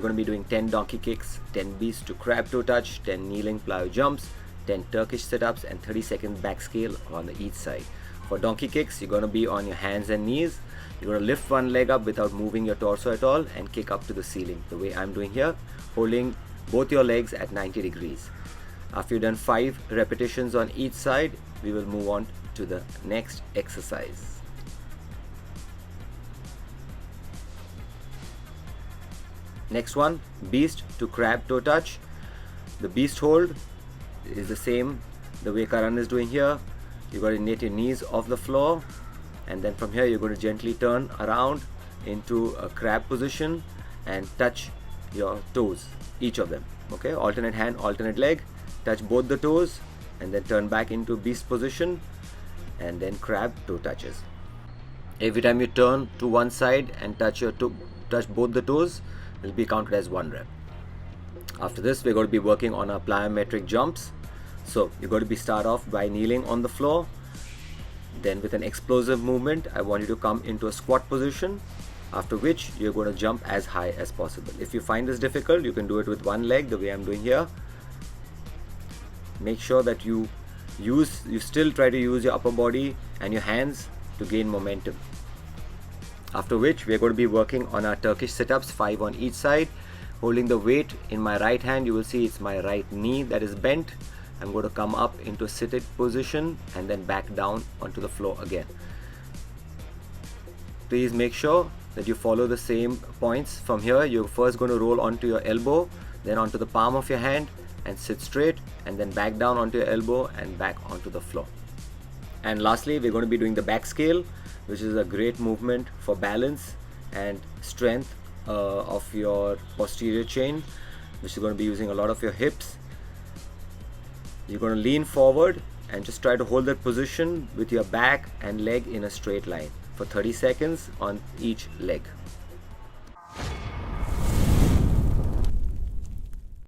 going to be doing 10 donkey kicks, 10 beast to crab toe touch, 10 kneeling plyo jumps, 10 Turkish sit-ups, and 30-second back scale on each side. For donkey kicks, you're going to be on your hands and knees. You're going to lift one leg up without moving your torso at all and kick up to the ceiling, the way I'm doing here, holding both your legs at 90 degrees. After you've done 5 repetitions on each side, we will move on to the next exercise. Next one, beast to crab toe touch. The beast hold is the same the way Karan is doing here. You got to knit your knees off the floor, and then from here you're going to gently turn around into a crab position and touch your toes, each of them. Okay, alternate hand, alternate leg, touch both the toes, and then turn back into beast position, and then crab toe touches. Every time you turn to one side and touch both the toes, it will be counted as 1 rep. After this, we're going to be working on our plyometric jumps. So you're going to be start off by kneeling on the floor. Then with an explosive movement, I want you to come into a squat position, after which you're going to jump as high as possible. If you find this difficult, you can do it with one leg, the way I'm doing here. Make sure that you still try to use your upper body and your hands to gain momentum. After which we're going to be working on our Turkish sit-ups, 5 on each side. Holding the weight in my right hand, you will see it's my right knee that is bent. I'm going to come up into a seated position and then back down onto the floor again. Please make sure that you follow the same points. From here, you're first going to roll onto your elbow, then onto the palm of your hand and sit straight, and then back down onto your elbow and back onto the floor. And lastly, we're going to be doing the back scale, which is a great movement for balance and strength of your posterior chain, which is going to be using a lot of your hips. You're going to lean forward and just try to hold that position with your back and leg in a straight line for 30 seconds on each leg.